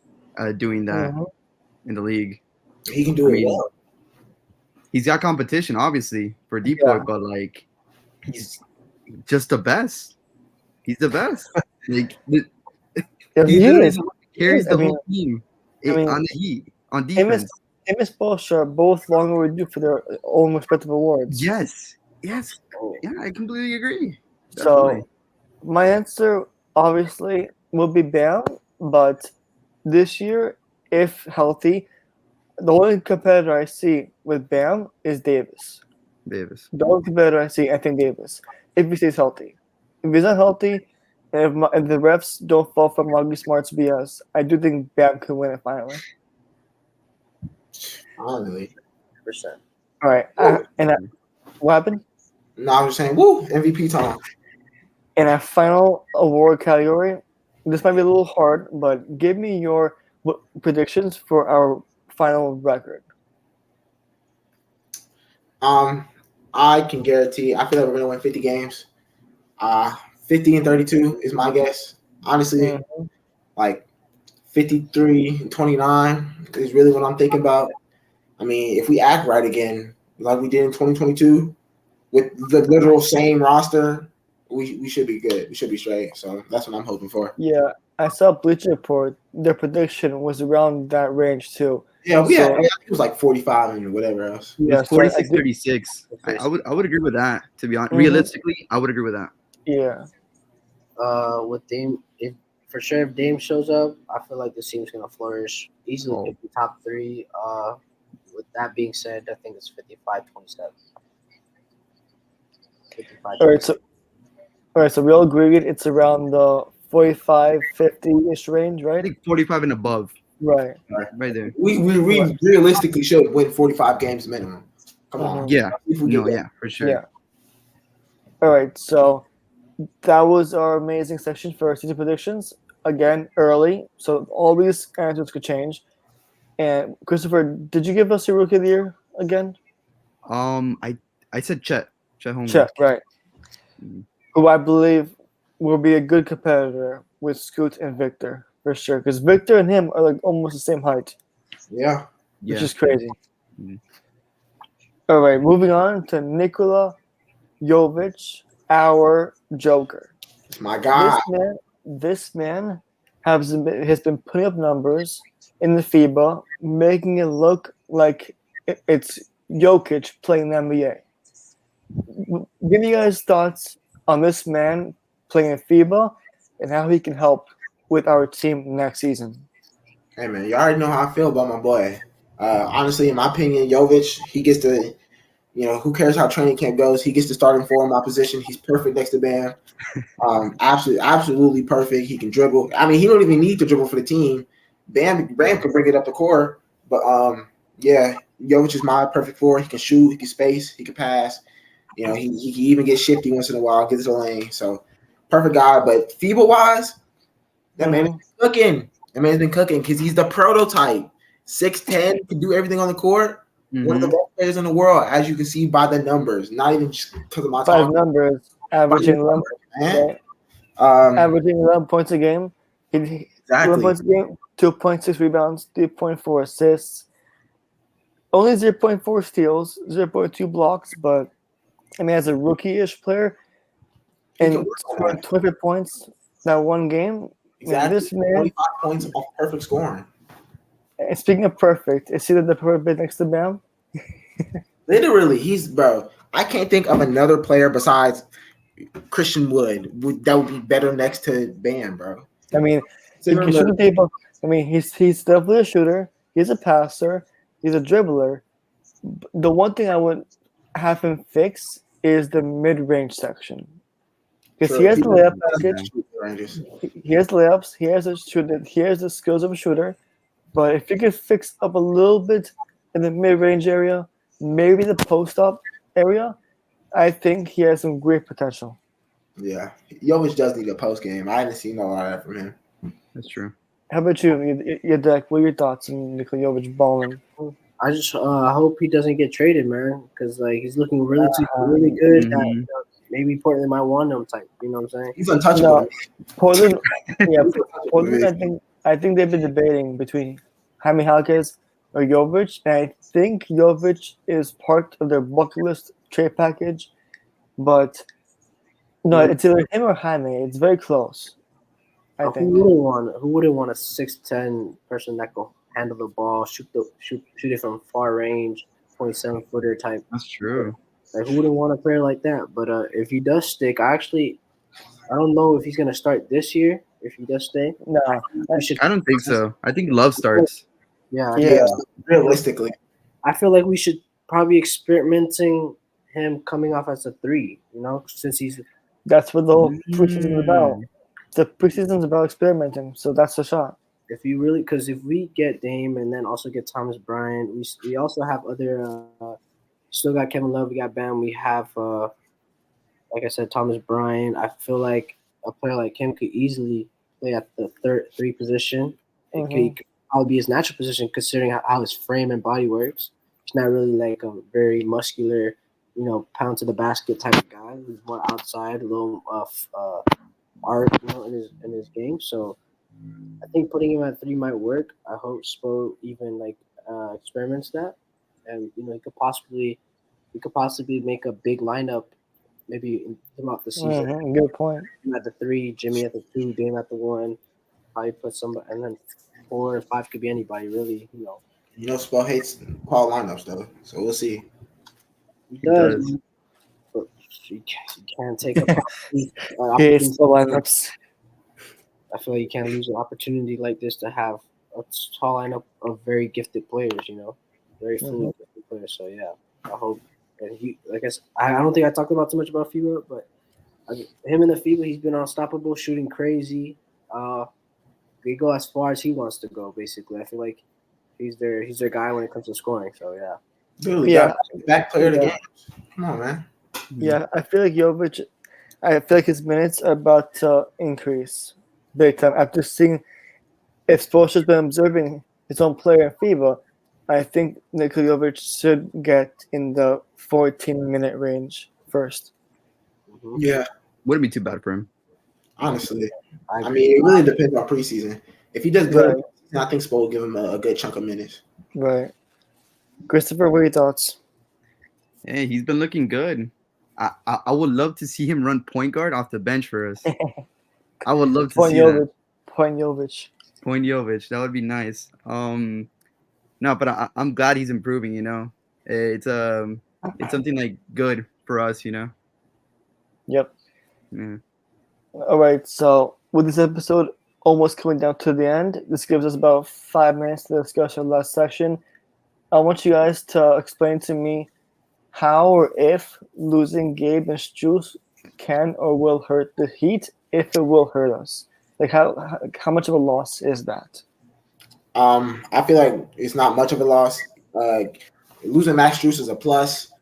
doing that
Mhm.
in the league.
He can do
I
it
mean,
well.
he's got competition, obviously, for deep
Yeah.
but like, he's just the best. He's the best. Like,
Yeah,
he
he
literally
is.
carries
I
the
mean,
whole team
I mean,
on the Heat on
him and
defense.
him and Spoelstra are both long overdue for their own respective awards.
Yes, yeah, I completely agree. Definitely.
So my answer obviously will be Bam, but this year, if healthy, the only competitor I see with Bam is Davis.
Davis.
The only competitor I see, I think Davis, if he stays healthy. If he's not healthy, and if the refs don't fall for Marcus Smart's BS, I do think Bam could win it finally.
Honestly.
100%.
All right, what happened?
No, I'm just saying, woo, MVP time.
In our final award category, this might be a little hard, but give me your predictions for our final record.
I can guarantee. I feel like we're gonna win 50 games. 50 and 32 is my guess. Honestly, like 53 and 29 is really what I'm thinking about. I mean, if we act right again, like we did in 2022, with the literal same roster, we should be good. We should be straight. So that's what I'm hoping for.
Yeah, I saw Bleacher Report. Their prediction was around that range too.
Yeah, I
So
think it was like 45 and whatever else.
yeah,
It's
so I
46,
did,
36. I would agree with that. To be honest,
Mhm.
realistically, I would agree with that.
yeah,
With Dame, if for sure if Dame shows up, I feel like this team's gonna flourish. Easily pick the top 3. With that being said, I think it's 55-27. 55.
all right. So we all agree it's around the 45, 50-ish range,
I
right?
think 45 and above,
Right.
right there.
We realistically should win 45 games minimum. Come on.
Yeah,
If we get
no,
that.
yeah, for sure.
Yeah. All right. So that was our amazing section for our season predictions. Again, early, so all these answers could change. And Christopher, did you give us your rookie of the year again?
I said Chet Holmgren.
Chet, right?
Mhm.
Who I believe will be a good competitor with Scoot and Victor for sure. Because Victor and him are like almost the same height,
Yeah.
which
Yeah.
is crazy.
Mhm.
All right, moving on to Nikola Jovic, our Joker.
It's my guy.
This man has been putting up numbers in the FIBA, making it look like it's Jokic playing the NBA. Give me guys thoughts on this man playing in FIBA and how he can help with our team next season.
Hey man, you already know how I feel about my boy. Honestly, in my opinion, Jovic, he gets to, who cares how training camp goes? He gets to start him for my position. He's perfect next to Bam. Absolutely perfect. He can dribble. I mean, he don't even need to dribble for the team. Bam can bring it up the court. But yeah, Jovic is my perfect four. He can shoot. He can space. He can pass. He can even get shifty once in a while. Get to the lane. So perfect guy. But FIBA wise, that man is cooking. That man's been cooking because he's the prototype. 6'10", can do everything on the court. One of the best players in the world, as you can see by the numbers. Not even just because of my
Five
talk.
numbers, averaging 11,
Man.
averaging 11 points a game. 11 points a game, 2.6 rebounds, 3.4 assists, only 0.4 steals, 0.2 blocks, but I mean, as a rookie-ish player,
He can
and
work on
scoring
that.
20 points that one game, man,
Exactly.
this man.
25 points off perfect scoring.
And speaking of perfect, is he the perfect bit next to Bam?
Literally, he's bro. I can't think of another player besides Christian Wood that would be better next to Bam, bro.
I mean, he
Considering
can shoot the
the
people. I mean, he's definitely a shooter. He's a passer. He's a dribbler. The one thing I would have him fix is the mid-range section because he
true,
has
he
the layup
doesn't
package.
shoot ranges.
He has layups. He has a shooter. He has the skills of a shooter. But if you could fix up a little bit in the mid-range area, maybe the post-up area, I think he has some great potential.
Yeah, Jovic does need a post game. I haven't seen a lot of that from him.
That's true.
How about you, your deck? What are your thoughts on Nikola Jovic balling?
I just hope he doesn't get traded, man, because like he's looking really good. That
Mhm.
maybe Portland might want him type. You know what I'm saying?
He's untouchable.
No, Portland. Yeah,
He's untouchable.
Portland. I think they've been debating between Jaime Jaquez or Jovic, and I think Jovic is part of their bucket list trade package. But no, it's either him or Jaime. It's very close. I think.
Who wouldn't want a 6'10" person that can handle the ball, shoot it from far range, 27-footer type.
That's true.
Like who wouldn't want a player like that? But if he does stick, I don't know if he's gonna start this year. If he does stay,
No,
we should.
I don't think so. I think Love starts.
Yeah,
Yeah.
Realistically,
I feel like we should probably experimenting him coming off as a 3. You know, since he's
that's what the whole preseason is about.
Mm.
The preseason's about experimenting, so that's the shot.
if you really because if we get Dame and then also get Thomas Bryant, we also have other. Still got Kevin Love. We got Bam. We have like I said, Thomas Bryant. I feel like a player like him could easily play at the third 3 position. It could probably be his natural position considering how his frame and body works. He's not really like a very muscular, pound to the basket type of guy. He's more outside, a little art, in his game. So I think putting him at 3 might work. I hope Spo even like experiments that, and he could possibly make a big lineup maybe throughout the season.
Good point.
Him at the 3, Jimmy at the 2, Dame at the 1. Probably put somebody, and then 4 or 5 could be anybody really.
Spo hates Paul lineups though, so we'll see.
He
He
does.
does.
But you can't take a
He hates
opportunity.
the lineups.
I feel like you can't lose an opportunity like this to have a tall lineup of very gifted players. Very fluid gifted players. So yeah, I hope. And he, like I don't think I talked about too much about FIBA, but him in the FIBA, he's been unstoppable, shooting crazy. They go as far as he wants to go. Basically, I feel like he's their guy when it comes to scoring. So yeah.
Dude,
Yeah.
back player of the game. Come on, man.
Yeah, I feel like Jovic. I feel like his minutes are about to increase big time after seeing if Spoelstra's been observing his own player in FIBA. I think Nikola Jovic should get in the 14-minute range first.
Mm-hmm.
Yeah,
Wouldn't be too bad for him.
honestly. I mean, it really depends on preseason. If he does good, I think Spo will give him a good chunk of minutes.
Right. Christopher, what are your thoughts?
Hey, he's been looking good. I would love to see him run point guard off the bench for us. I would love to see that.
Point Jovic.
Point Jovic. That would be nice. No, but I'm glad he's improving. It's something like good for us.
Yep.
Yeah.
All right. So with this episode almost coming down to the end, this gives us about 5 minutes to discuss our last section. I want you guys to explain to me how or if losing Gabe and Strus can or will hurt the Heat, if it will hurt us. Like how much of a loss is that?
I feel like it's not much of a loss. Losing Max Strus is a plus.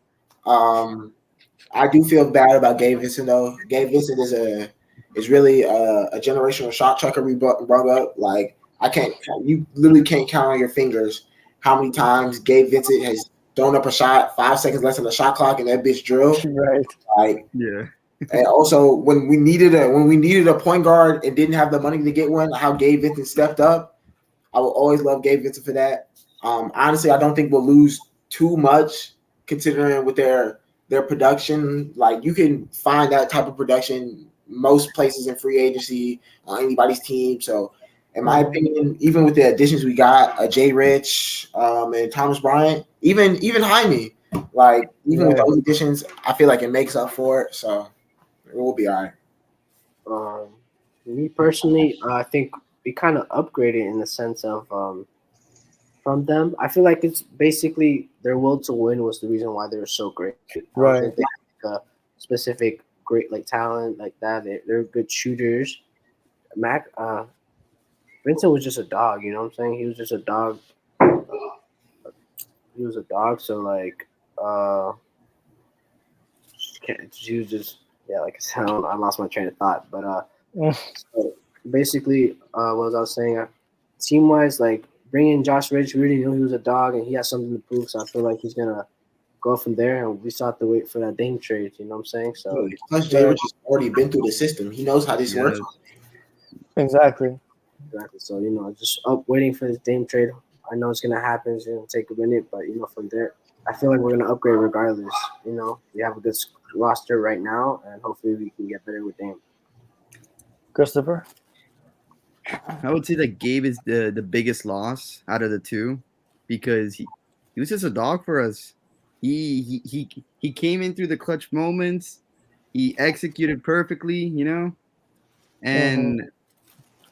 I do feel bad about Gabe Vincent though. Gabe Vincent is really a generational shot chucker we brought up. Like you literally can't count on your fingers how many times Gabe Vincent has thrown up a shot 5 seconds less on the shot clock and that bitch drilled.
Right.
Yeah.
And also when we needed a point guard and didn't have the money to get one, how Gabe Vincent stepped up. I will always love Gabe Vincent for that. Honestly, I don't think we'll lose too much considering with their their production, like you can find that type of production most places in free agency on anybody's team. So, in my opinion, even with the additions we got, Jay Rich, and Thomas Bryant, even Jaime, like even with those additions, I feel like it makes up for it. So it will be all right.
Me personally, I think we kind of upgraded in the sense of from them. I feel like it's basically their will to win was the reason why they were so great. I don't think they had like a specific great like talent like that. They're good shooters. Vincent was just a dog. You know what I'm saying? He was just a dog. He was a dog. So like, he was just Like I said, I lost my train of thought. But so basically, what was I saying? Team wise, like bringing Josh Ridge, we already knew he was a dog and he has something to prove. So I feel like he's gonna go from there, and we still have to wait for that Dame trade. You know what I'm saying? So
plus, Jay Rich has already been through the system. He knows how this works.
Exactly.
So just waiting for this Dame trade. I know it's gonna happen. It's gonna take a minute, but from there, I feel like we're gonna upgrade regardless. We have a good roster right now, and hopefully we can get better with Dame.
Christopher?
I would say that Gabe is the biggest loss out of the two because he was just a dog for us. He came in through the clutch moments. He executed perfectly, and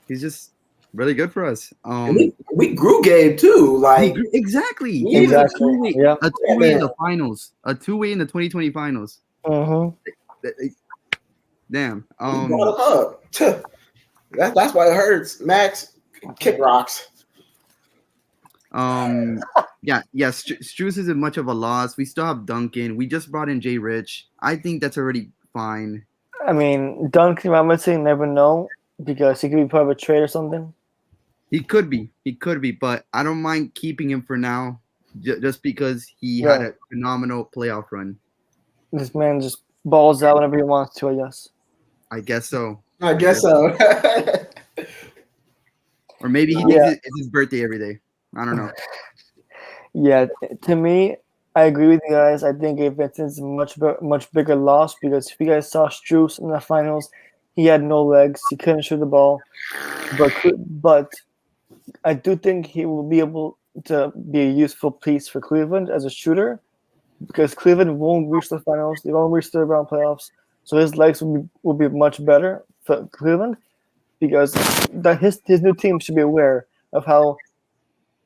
he's just really good for us.
And we grew Gabe too. Like
exactly.
Exactly.
A two-way in the finals. A two-way in the 2020 finals. Damn.
We brought him up. That's why it hurts. Max, kick rocks.
Strus isn't much of a loss. We still have Duncan. We just brought in Jay Rich. I think that's already fine.
I mean, Duncan Robinson, never know because he could be part of a trade or something.
He could be, but I don't mind keeping him for now, just because he had a phenomenal playoff run.
This man just balls out whenever he wants to, I guess.
I guess so. Or maybe he thinks it's his birthday every day. I don't know.
Yeah, to me, I agree with you guys. I think Gabe Vincent's a much bigger loss because if you guys saw Strus in the finals, he had no legs. He couldn't shoot the ball. But I do think he will be able to be a useful piece for Cleveland as a shooter because Cleveland won't reach the finals. They won't reach the round playoffs. So his legs will be much better for Cleveland because his new team should be aware of how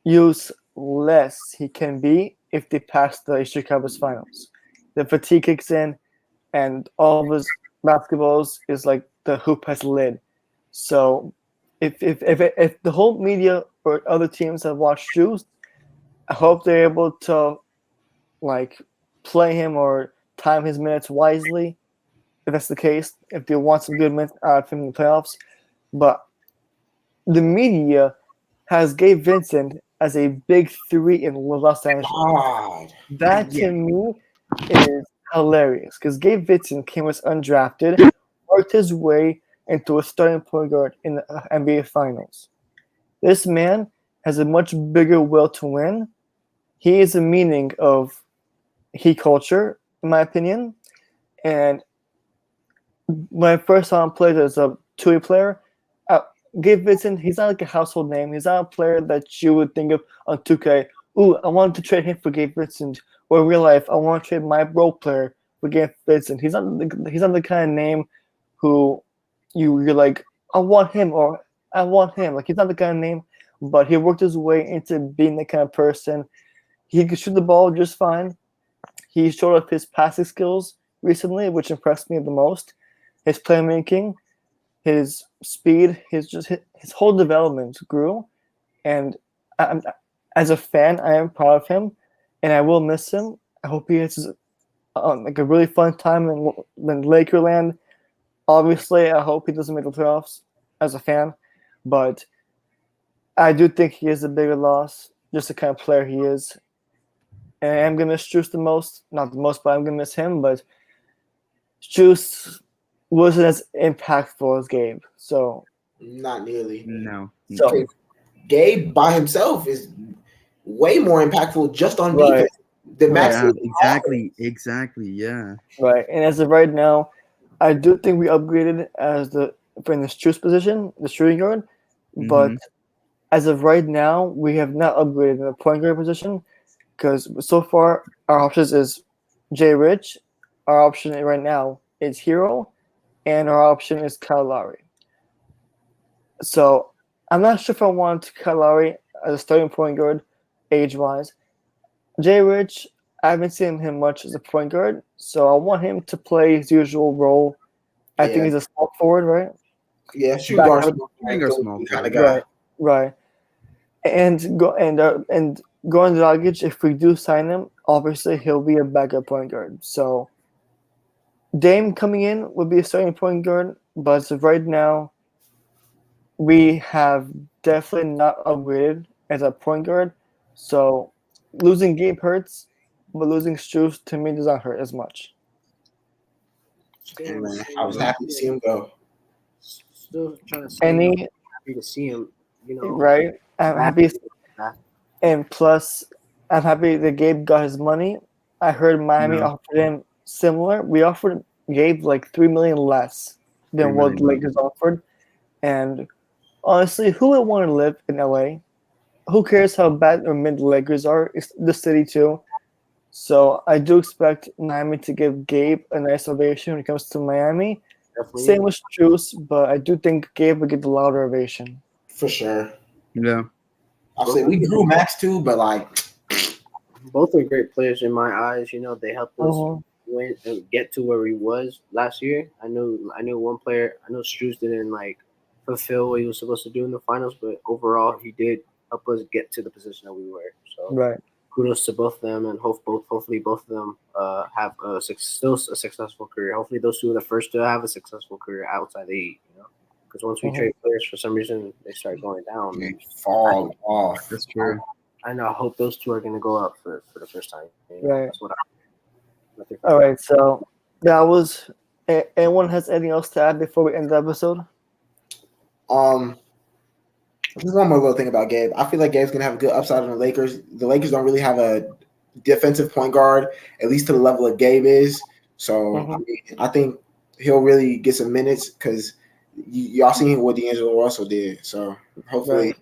useless he can be if they pass the Eastern Conference Finals. The fatigue kicks in, and all of his basketballs is like the hoop has a lid. So if the whole media or other teams have watched Strus, I hope they're able to like play him or time his minutes wisely. If that's the case, if they want some good minutes out of him in the playoffs, but the media has Gabe Vincent as a big three in Los Angeles. That to me is hilarious because Gabe Vincent came as undrafted, worked his way into a starting point guard in the NBA Finals. This man has a much bigger will to win. He is a meaning of he culture, in my opinion. And when I first saw him play as a two-way player, Gabe Vincent, he's not like a household name. He's not a player that you would think of on 2K. Ooh, I wanted to trade him for Gabe Vincent. Or in real life, I want to trade my role player for Gabe Vincent. He's not the kind of name who you're like, I want him or I want him. Like he's not the kind of name, but he worked his way into being the kind of person. He could shoot the ball just fine. He showed up his passing skills recently, which impressed me the most. His playmaking, his speed, his whole development grew, and as a fan, I am proud of him, and I will miss him. I hope he has like a really fun time in Lakerland. Obviously, I hope he doesn't make the playoffs as a fan, but I do think he is a bigger loss, just the kind of player he is. And I'm gonna miss Strus the most, not the most, but I'm gonna miss him. But Strus wasn't as impactful as Gabe, so
not nearly.
No.
So Gabe by himself is way more impactful just on defense. The
Right.
max
Yeah, exactly. Yeah.
Right. And as of right now, I do think we upgraded as the in the Strus position, the shooting guard. But
Mm-hmm.
as of right now, we have not upgraded in the point guard position because so far our options is Jay Rich, our option right now is Hero, and our option is Kyle Lowry. So I'm not sure if I want Kyle Lowry as a starting point guard, age wise. Jay Rich, I haven't seen him much as a point guard, so I want him to play his usual role. I think
Yeah,
he's a small forward, right?
yeah, shooting
Back
guard,
up,
Shooting guard, small
kind of
forward.
guy.
right. And Goran Dragic, if we do sign him, obviously he'll be a backup point guard. So Dame coming in would be a starting point guard, but as of right now, we have definitely not upgraded as a point guard. So losing Gabe hurts, but losing Strus to me does not hurt as much.
And
Still,
man, I was happy to see him go.
still trying to say,
Any
happy to see him.
right? I'm
back.
happy, and plus, I'm happy that Gabe got his money. I heard Miami
Yeah.
offered him similar. We offered Gabe like $3 million less than
3
what the
million.
Lakers offered, and honestly, who would want to live in LA? Who cares how bad or mid the Lakers are? It's the city too. So I do expect Miami to give Gabe a nice ovation when it comes to Miami.
Definitely.
Same with Juice, but I do think Gabe would get the louder ovation.
For sure.
Yeah.
I'll say we grew Max too, but like
Both are great players in my eyes. They helped us
Mhm.
win and get to where he was last year. I knew one player. I know Strus didn't fulfill what he was supposed to do in the finals, but overall he did help us get to the position that we were. So
Right.
kudos to both of them, and hopefully both of them have still a successful career. Hopefully those two are the first to have a successful career outside the Heat. Because once we
Mhm.
trade players for some reason they start going down.
they fall off.
That's true.
I know. I hope those two are going to go up for the first time.
Right.
That's what
All right. So that was. Anyone has anything else to add before we end the episode?
Just one more little thing about Gabe. I feel like Gabe's gonna have a good upside on the Lakers. The Lakers don't really have a defensive point guard, at least to the level that Gabe is. So I mean, I think he'll really get some minutes because y'all seen what D'Angelo Russell did. So hopefully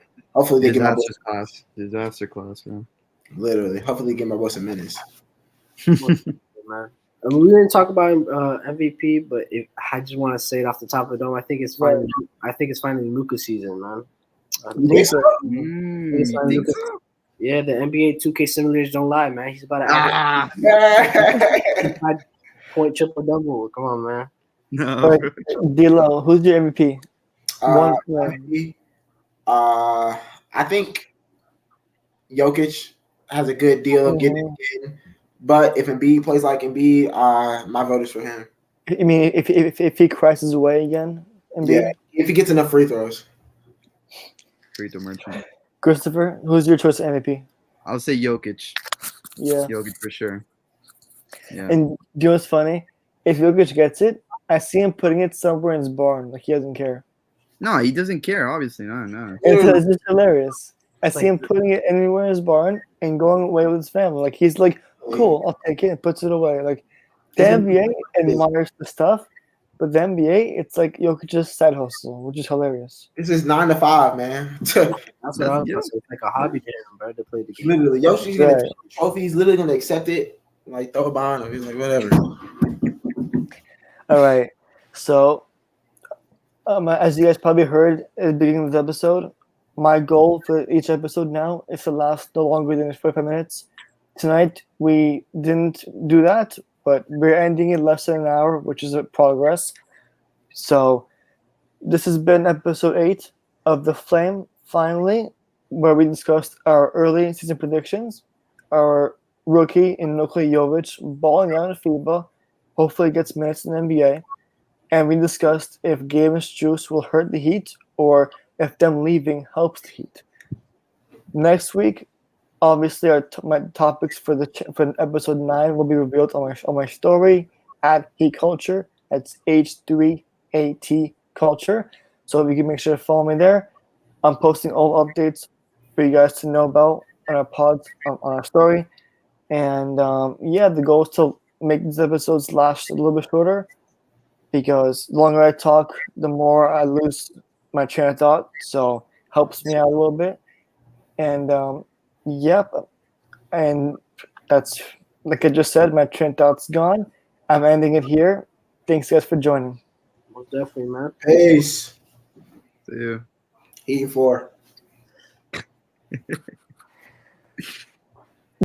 they get my boy,
Disaster class, man.
literally. Hopefully they get my boy some minutes.
man. I mean, we didn't talk about MVP, but I just want to say it off the top of the dome. I think it's finally. I think it's finally Luka's season, man.
You think so?
It's finally Luka. Yeah, the NBA 2K simulators don't lie, man. He's about to average 5-point triple double. Come on, man.
No.
D'Lo, who's your MVP?
MVP, I think Jokic has a good deal of getting it in. But if Embiid plays like Embiid, my vote is for him.
I mean, if he crashes away again, Embiid?
Yeah, if he gets enough free throws.
Free throw merchant.
Christopher, who's your choice of MVP?
I'll say Jokic.
Yeah.
Jokic for sure. Yeah.
And do you know what's funny? If Jokic gets it, I see him putting it somewhere in his barn, like he doesn't care.
No, he doesn't care. Obviously, no.
It's just hilarious. I see him putting it anywhere in his barn and going away with his family. Like he's like, cool, I'll take it and puts it away. Like the NBA admires the stuff, but the NBA, it's like Jokic's side hustle, which is hilarious.
This is 9 to 5, man.
That's what I was gonna say. It's like a hobby to him, bro, to play the game.
Literally, Yoshi's gonna take the trophy. He's literally gonna accept it, like throw it behind him. He's like, whatever.
All right, so as you guys probably heard at the beginning of the episode, my goal for each episode now is to last no longer than 45 minutes. Tonight we didn't do that, but we're ending in less than an hour, which is a progress. So this has been episode 8 of The Flame, finally, where we discussed our early season predictions, our rookie in Nikola Jovic balling out in FIBA, hopefully gets minutes in the NBA, and we discussed if Gabe and Strus will hurt the Heat or if them leaving helps the Heat. Next week, obviously, my topics for episode 9 will be revealed on my story at Heat Culture. That's H3AT Culture. So if you can make sure to follow me there, I'm posting all updates for you guys to know about on our pods on our story. And yeah, the goal is to make these episodes last a little bit shorter because the longer I talk, the more I lose my train of thought. So helps me out a little bit. And yep, and that's like I just said, my train of thought's gone. I'm ending it here. Thanks guys for joining.
Most definitely, man.
Peace.
See ya.
Eating 4.